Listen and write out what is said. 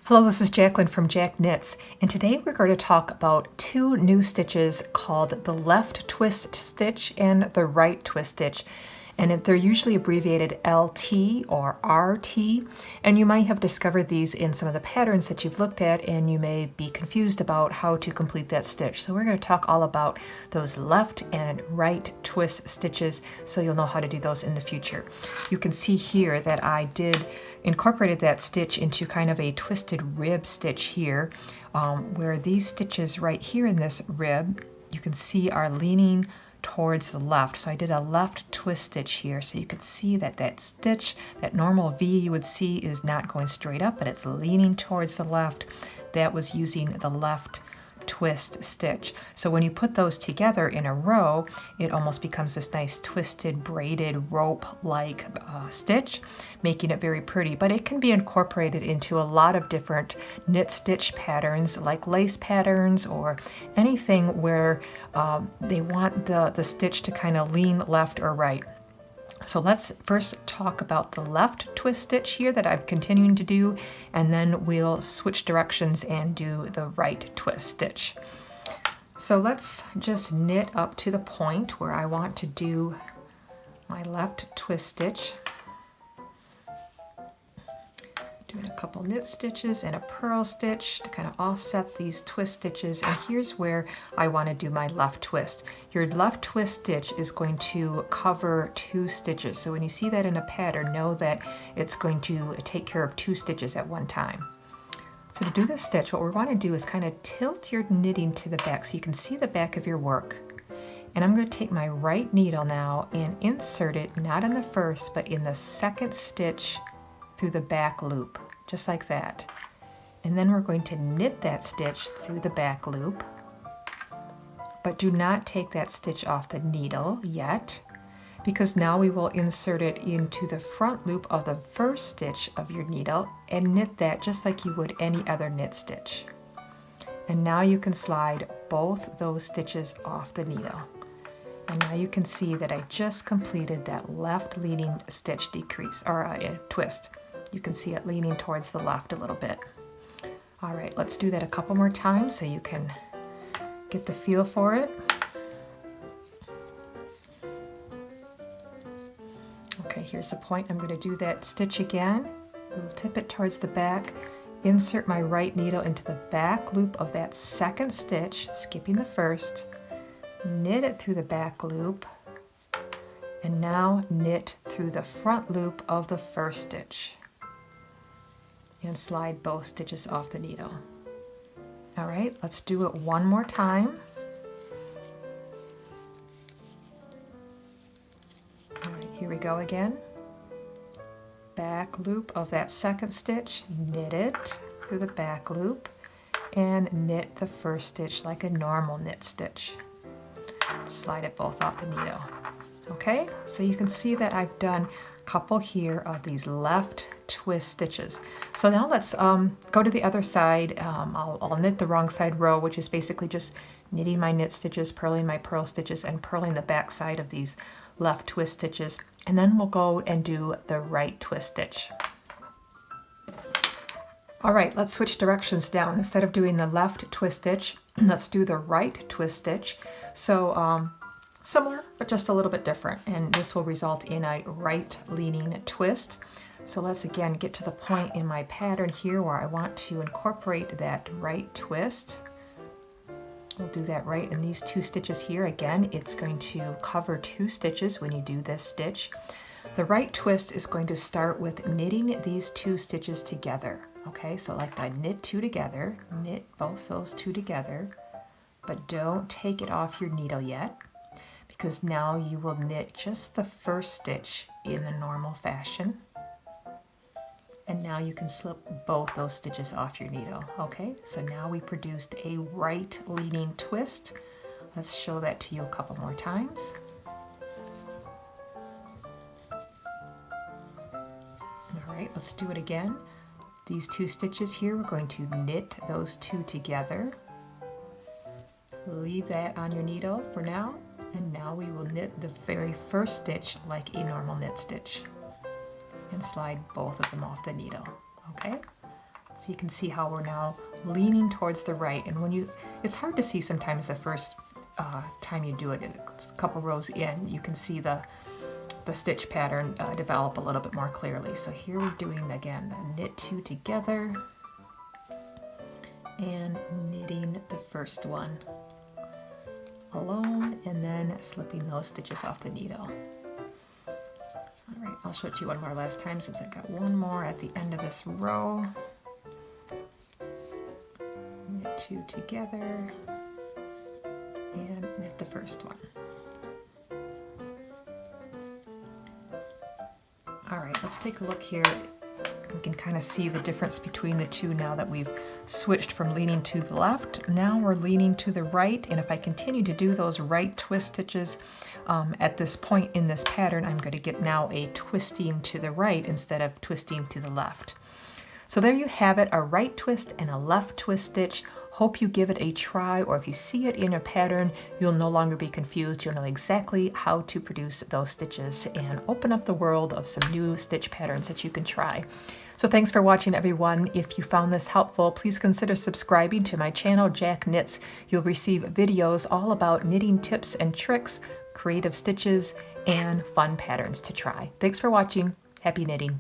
Hello, this is Jacqueline from Jack Knits, and today we're going to talk about two new stitches called the left twist stitch and the right twist stitch. And they're usually abbreviated LT or RT, and you might have discovered these in some of the patterns that you've looked at, and you may be confused about how to complete that stitch. So we're going to talk all about those left and right twist stitches so you'll know how to do those in the future. You can see here that I incorporated that stitch into kind of a twisted rib stitch here, where these stitches right here in this rib, you can see are leaning towards the left. So I did a left twist stitch here, so you can see that that stitch, that normal V you would see, is not going straight up, but it's leaning towards the left. That was using the left twist stitch. So when you put those together in a row, it almost becomes this nice twisted braided rope like stitch, making it very pretty. But it can be incorporated into a lot of different knit stitch patterns, like lace patterns or anything where they want the stitch to kind of lean left or right. So let's first talk about the left twist stitch here that I'm continuing to do, and then we'll switch directions and do the right twist stitch. So let's just knit up to the point where I want to do my left twist stitch. Doing a couple knit stitches and a purl stitch to kind of offset these twist stitches, and here's where I want to do my left twist. Your left twist stitch is going to cover two stitches, so when you see that in a pattern, know that it's going to take care of two stitches at one time. So to do this stitch, what we want to do is kind of tilt your knitting to the back so you can see the back of your work. And I'm going to take my right needle now and insert it not in the first but in the second stitch through the back loop, just like that. And then we're going to knit that stitch through the back loop, but do not take that stitch off the needle yet, because now we will insert it into the front loop of the first stitch of your needle and knit that just like you would any other knit stitch. And now you can slide both those stitches off the needle. And now you can see that I just completed that left leaning stitch decrease, or twist. You can see it leaning towards the left a little bit. All right, let's do that a couple more times so you can get the feel for it. Okay, here's the point. I'm going to do that stitch again. We'll tip it towards the back, insert my right needle into the back loop of that second stitch, skipping the first, knit it through the back loop, and now knit through the front loop of the first stitch and slide both stitches off the needle. All right, let's do it one more time. All right, here we go again. Back loop of that second stitch, knit it through the back loop, and knit the first stitch like a normal knit stitch. Slide it both off the needle. Okay, so you can see that I've done a couple here of these left twist stitches. So now let's go to the other side. I'll knit the wrong side row, which is basically just knitting my knit stitches, purling my purl stitches, and purling the back side of these left twist stitches. And then we'll go and do the right twist stitch. All right, let's switch directions now. Instead of doing the left twist stitch, let's do the right twist stitch. So similar, but just a little bit different. And this will result in a right leaning twist. So let's again get to the point in my pattern here where I want to incorporate that right twist. We'll do that right in these two stitches here. Again, it's going to cover two stitches when you do this stitch. The right twist is going to start with knitting these two stitches together. Okay, so like I knit two together, knit both those two together, but don't take it off your needle yet, because now you will knit just the first stitch in the normal fashion. And now you can slip both those stitches off your needle. Okay, so now we produced a right leaning twist. Let's show that to you a couple more times. All right, let's do it again. These two stitches here, we're going to knit those two together. Leave that on your needle for now, and now we will knit the very first stitch like a normal knit stitch. and slide both of them off the needle, okay? So you can see how we're now leaning towards the right, and it's hard to see sometimes the first time you do it, a couple rows in, you can see the stitch pattern develop a little bit more clearly. So here we're doing, again, knit 2 together and knitting the first one alone and then slipping those stitches off the needle. All right, I'll show it to you one more last time since I've got one more at the end of this row. Knit 2 together and knit the first one. All right, let's take a look here. We can kind of see the difference between the two now that we've switched from leaning to the left. Now we're leaning to the right, and if I continue to do those right twist stitches at this point in this pattern, I'm going to get now a twisting to the right instead of twisting to the left. So there you have it, a right twist and a left twist stitch. Hope you give it a try, or if you see it in a pattern, you'll no longer be confused. You'll know exactly how to produce those stitches and open up the world of some new stitch patterns that you can try. So thanks for watching, everyone. If you found this helpful, please consider subscribing to my channel, Jack Knits. You'll receive videos all about knitting tips and tricks, creative stitches, and fun patterns to try. Thanks for watching. Happy knitting.